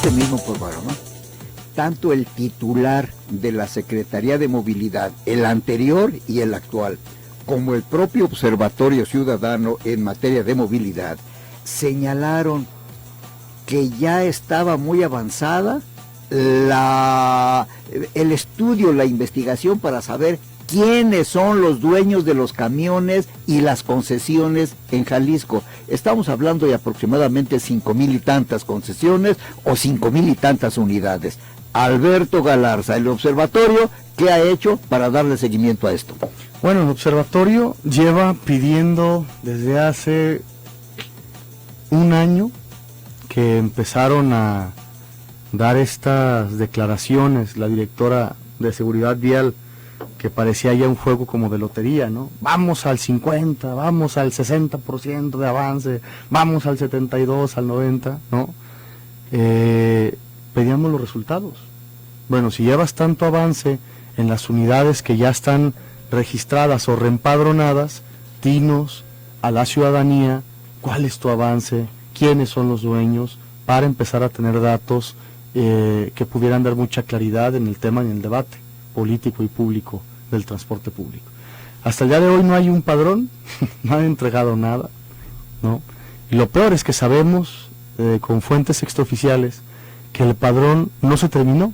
este mismo programa, tanto el titular de la Secretaría de Movilidad, el anterior y el actual, como el propio Observatorio Ciudadano en materia de movilidad, señalaron que ya estaba muy avanzada el estudio, la investigación para saber quiénes son los dueños de los camiones y las concesiones en Jalisco. Estamos hablando de aproximadamente 5,000 y tantas concesiones o 5,000 y tantas unidades. Alberto Galarza, el observatorio, ¿qué ha hecho para darle seguimiento a esto? Bueno, el observatorio lleva pidiendo desde hace un año que empezaron a dar estas declaraciones, la directora de Seguridad Vial, que parecía ya un juego como de lotería, ¿no? Vamos al 50, vamos al 60% de avance, vamos al 72, al 90, ¿no? Pedíamos los resultados. Bueno, si llevas tanto avance en las unidades que ya están registradas o reempadronadas, dinos a la ciudadanía cuál es tu avance, quiénes son los dueños, para empezar a tener datos que pudieran dar mucha claridad en el tema y en el debate político y público del transporte público. Hasta el día de hoy no hay un padrón, no han entregado nada, ¿no? Y lo peor es que sabemos con fuentes extraoficiales que el padrón no se terminó,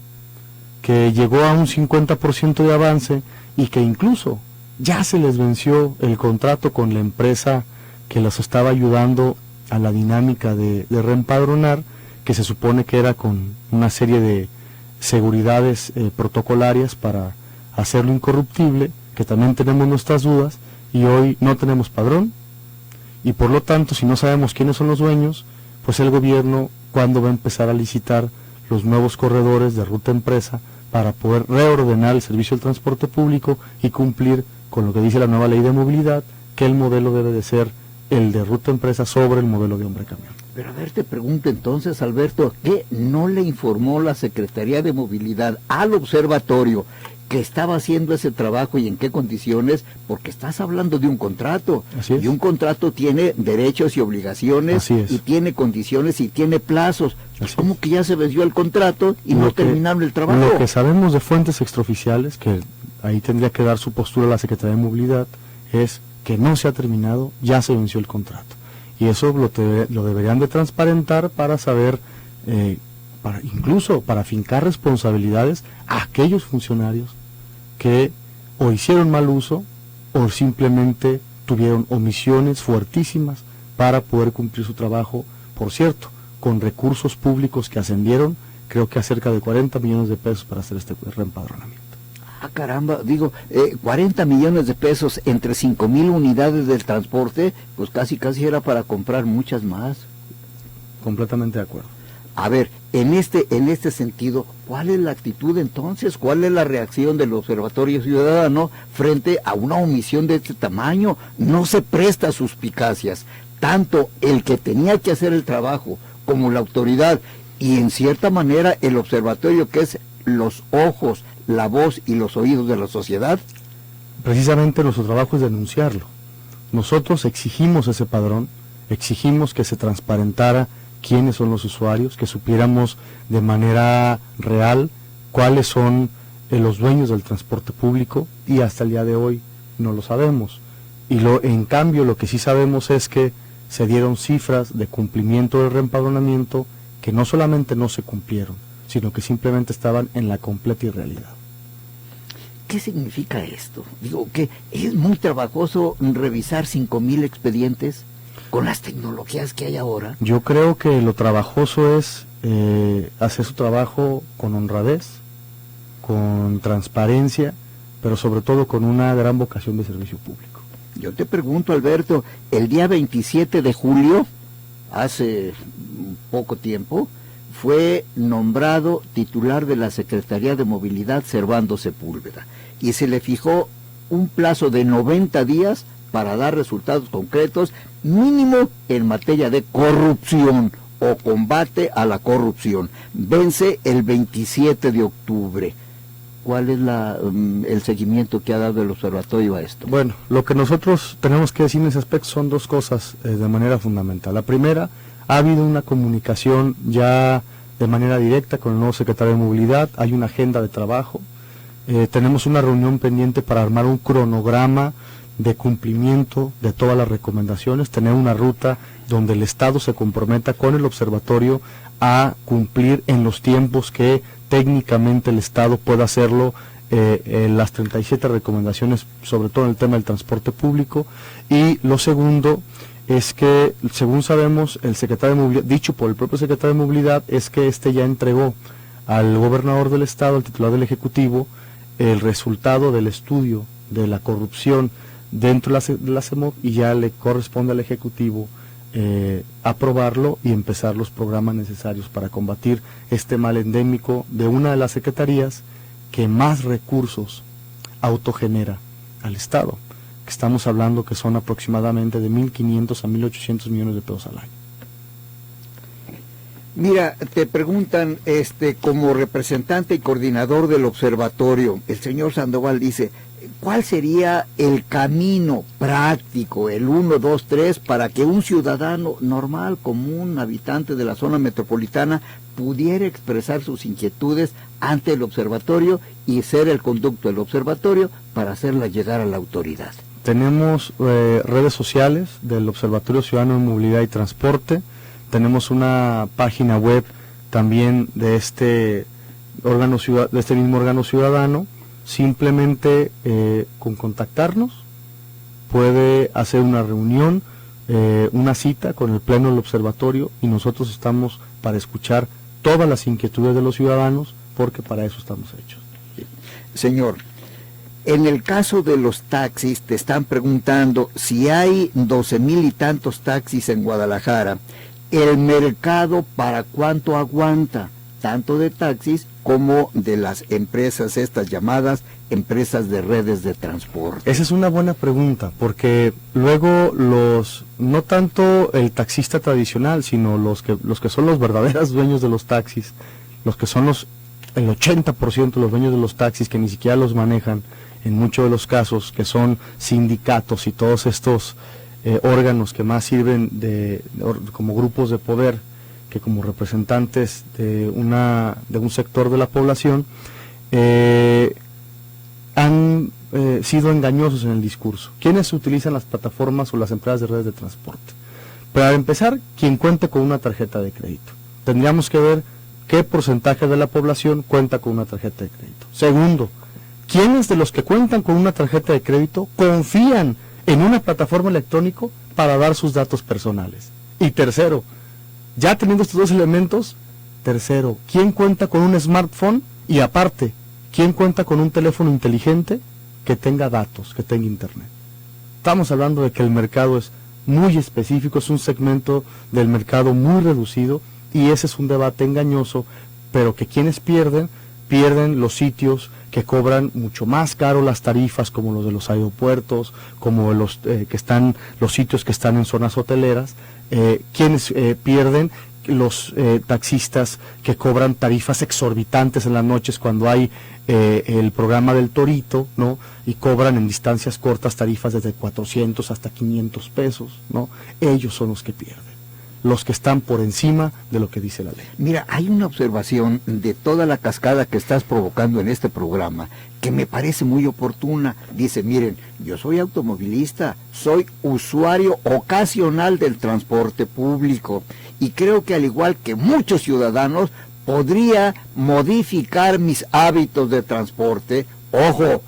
que llegó a un 50% de avance y que incluso ya se les venció el contrato con la empresa que los estaba ayudando a la dinámica de reempadronar, que se supone que era con una serie de seguridades protocolarias para hacerlo incorruptible, que también tenemos nuestras dudas, y hoy no tenemos padrón, y por lo tanto, si no sabemos quiénes son los dueños, pues el gobierno, ¿cuándo va a empezar a licitar los nuevos corredores de ruta empresa para poder reordenar el servicio del transporte público y cumplir con lo que dice la nueva ley de movilidad, que el modelo debe de ser el de ruta empresa sobre el modelo de hombre camión? Pero a ver, te pregunto entonces, Alberto, ¿qué no le informó la Secretaría de Movilidad al observatorio que estaba haciendo ese trabajo y en qué condiciones? Porque estás hablando de un contrato. Así es. Y un contrato tiene derechos y obligaciones, y tiene condiciones y tiene plazos. Pues ¿cómo que ya se venció el contrato y no terminaron el trabajo? Lo que sabemos de fuentes extraoficiales, que ahí tendría que dar su postura la Secretaría de Movilidad, es que no se ha terminado, ya se venció el contrato. Y eso lo deberían de transparentar para saber, incluso para fincar responsabilidades a aquellos funcionarios que o hicieron mal uso o simplemente tuvieron omisiones fuertísimas para poder cumplir su trabajo, por cierto, con recursos públicos que ascendieron, creo que a cerca de 40 millones de pesos para hacer este reempadronamiento. Ah, caramba, digo, 40 millones de pesos entre 5,000 unidades del transporte, pues casi era para comprar muchas más. Completamente de acuerdo. A ver, en este sentido, ¿cuál es la actitud entonces? ¿Cuál es la reacción del Observatorio Ciudadano frente a una omisión de este tamaño? No se presta a suspicacias. Tanto el que tenía que hacer el trabajo como la autoridad y en cierta manera el observatorio, que es los ojos, la voz y los oídos de la sociedad. Precisamente nuestro trabajo es denunciarlo. Nosotros exigimos ese padrón, exigimos que se transparentara quiénes son los usuarios, que supiéramos de manera real cuáles son los dueños del transporte público, y hasta el día de hoy no lo sabemos. Y en cambio lo que sí sabemos es que se dieron cifras de cumplimiento del reempadronamiento que no solamente no se cumplieron, sino que simplemente estaban en la completa irrealidad. ¿Qué significa esto? Digo, que es muy trabajoso revisar 5,000 expedientes con las tecnologías que hay ahora. Yo creo que lo trabajoso es hacer su trabajo con honradez, con transparencia, pero sobre todo con una gran vocación de servicio público. Yo te pregunto, Alberto, el día 27 de julio, hace poco tiempo, fue nombrado titular de la Secretaría de Movilidad Servando Sepúlveda, y se le fijó un plazo de 90 días para dar resultados concretos, mínimo en materia de corrupción o combate a la corrupción. Vence el 27 de octubre. ¿Cuál es el seguimiento que ha dado el observatorio a esto? Bueno, lo que nosotros tenemos que decir en ese aspecto son dos cosas de manera fundamental. La primera, ha habido una comunicación ya de manera directa con el nuevo secretario de Movilidad, hay una agenda de trabajo, tenemos una reunión pendiente para armar un cronograma de cumplimiento de todas las recomendaciones, tener una ruta donde el Estado se comprometa con el observatorio a cumplir en los tiempos que técnicamente el Estado pueda hacerlo, las 37 recomendaciones, sobre todo en el tema del transporte público. Y lo segundo es que, según sabemos, el secretario de Movilidad, dicho por el propio secretario de Movilidad, es que ya entregó al gobernador del Estado, al titular del Ejecutivo, el resultado del estudio de la corrupción dentro de la CEMOV, y ya le corresponde al Ejecutivo aprobarlo y empezar los programas necesarios para combatir este mal endémico de una de las secretarías que más recursos autogenera al Estado, que estamos hablando que son aproximadamente de 1.500 a 1.800 millones de pesos al año. Mira, te preguntan, como representante y coordinador del observatorio, el señor Sandoval dice, ¿cuál sería el camino práctico, el 1, 2, 3, para que un ciudadano normal, común, habitante de la zona metropolitana, pudiera expresar sus inquietudes ante el observatorio y ser el conducto del observatorio para hacerlas llegar a la autoridad? Tenemos redes sociales del Observatorio Ciudadano de Movilidad y Transporte, tenemos una página web también de este mismo órgano ciudadano. Simplemente con contactarnos puede hacer una reunión, una cita con el pleno del observatorio, y nosotros estamos para escuchar todas las inquietudes de los ciudadanos, porque para eso estamos hechos. Señor, en el caso de los taxis, te están preguntando si hay 12,000 y tantos taxis en Guadalajara, el mercado para cuánto aguanta, tanto de taxis como de las empresas estas llamadas empresas de redes de transporte. Esa es una buena pregunta, porque luego no tanto el taxista tradicional, sino los que son los verdaderos dueños de los taxis, los que son el 80% de los dueños de los taxis, que ni siquiera los manejan en muchos de los casos, que son sindicatos y todos estos órganos que más sirven como grupos de poder que como representantes de un sector de la población, han sido engañosos en el discurso. ¿Quiénes utilizan las plataformas o las empresas de redes de transporte? Para empezar, quien cuente con una tarjeta de crédito. Tendríamos que ver qué porcentaje de la población cuenta con una tarjeta de crédito. Segundo, ¿quiénes de los que cuentan con una tarjeta de crédito confían en una plataforma electrónica para dar sus datos personales? Y tercero, ya teniendo estos dos elementos, ¿quién cuenta con un smartphone? Y aparte, ¿quién cuenta con un teléfono inteligente que tenga datos, que tenga internet? Estamos hablando de que el mercado es muy específico, es un segmento del mercado muy reducido, y ese es un debate engañoso, pero que quienes pierden los sitios que cobran mucho más caro las tarifas, como los de los aeropuertos, como los sitios que están en zonas hoteleras. Quienes pierden los taxistas que cobran tarifas exorbitantes en las noches cuando hay el programa del Torito, ¿no? Y cobran en distancias cortas tarifas desde 400 hasta 500 pesos, ¿no? Ellos son los que pierden, los que están por encima de lo que dice la ley. Mira, hay una observación de toda la cascada que estás provocando en este programa que me parece muy oportuna. Dice, miren, yo soy automovilista, soy usuario ocasional del transporte público y creo que al igual que muchos ciudadanos podría modificar mis hábitos de transporte, ojo,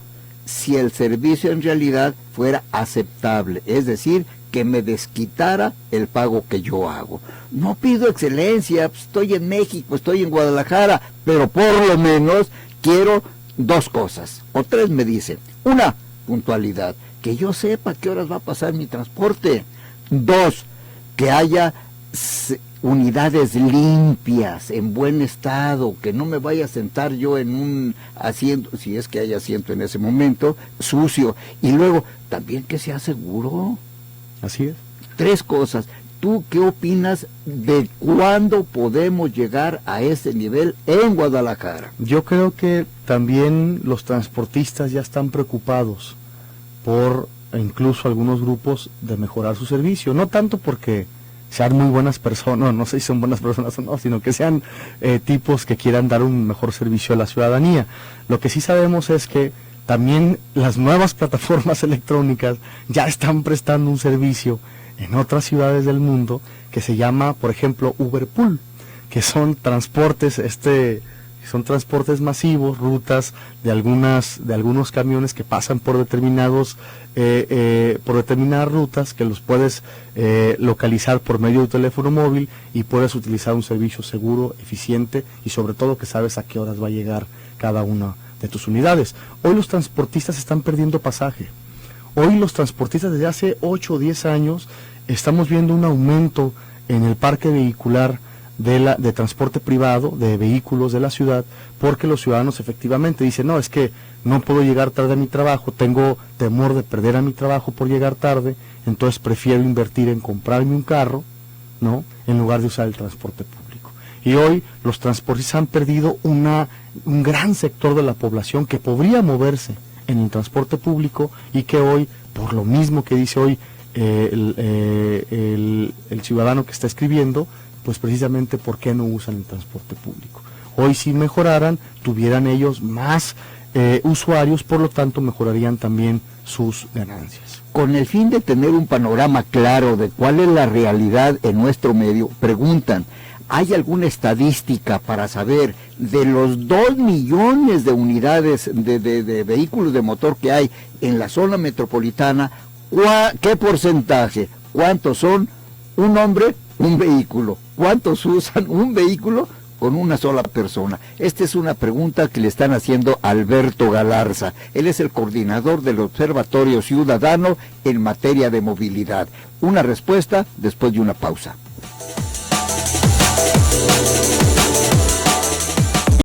si el servicio en realidad fuera aceptable, es decir, que me desquitara el pago que yo hago. No pido excelencia, pues estoy en México, estoy en Guadalajara, pero por lo menos quiero 2 cosas, o 3 me dicen. 1, puntualidad, que yo sepa qué horas va a pasar mi transporte. 2, que haya unidades limpias, en buen estado, que no me vaya a sentar yo en un asiento, si es que hay asiento en ese momento, sucio. Y luego, también que sea seguro. Así es. 3 cosas. ¿Tú qué opinas de cuándo podemos llegar a ese nivel en Guadalajara? Yo creo que también los transportistas ya están preocupados por, incluso algunos grupos, de mejorar su servicio. No tanto porque sean muy buenas personas, no sé si son buenas personas o no, sino que sean tipos que quieran dar un mejor servicio a la ciudadanía. Lo que sí sabemos es que también las nuevas plataformas electrónicas ya están prestando un servicio en otras ciudades del mundo que se llama, por ejemplo, Uberpool, que son transportes, son transportes masivos, rutas de algunos camiones que pasan por determinadas rutas, que los puedes localizar por medio de tu teléfono móvil y puedes utilizar un servicio seguro, eficiente y sobre todo que sabes a qué horas va a llegar cada una de tus unidades. Hoy los transportistas están perdiendo pasaje. Hoy los transportistas desde hace 8 o 10 años estamos viendo un aumento en el parque vehicular de transporte privado, de vehículos de la ciudad, porque los ciudadanos efectivamente dicen, no, es que no puedo llegar tarde a mi trabajo, tengo temor de perder a mi trabajo por llegar tarde, entonces prefiero invertir en comprarme un carro, ¿no?, en lugar de usar el transporte público. Y hoy los transportistas han perdido un gran sector de la población que podría moverse en el transporte público y que hoy, por lo mismo que dice hoy el ciudadano que está escribiendo, pues precisamente ¿por qué no usan el transporte público? Hoy si mejoraran, tuvieran ellos más usuarios, por lo tanto mejorarían también sus ganancias. Con el fin de tener un panorama claro de cuál es la realidad en nuestro medio, preguntan, ¿hay alguna estadística para saber de los 2 millones de unidades de vehículos de motor que hay en la zona metropolitana, qué porcentaje, cuántos son un hombre, un vehículo, cuántos usan un vehículo con una sola persona? Esta es una pregunta que le están haciendo a Alberto Galarza. Él es el coordinador del Observatorio Ciudadano en materia de movilidad. Una respuesta después de una pausa.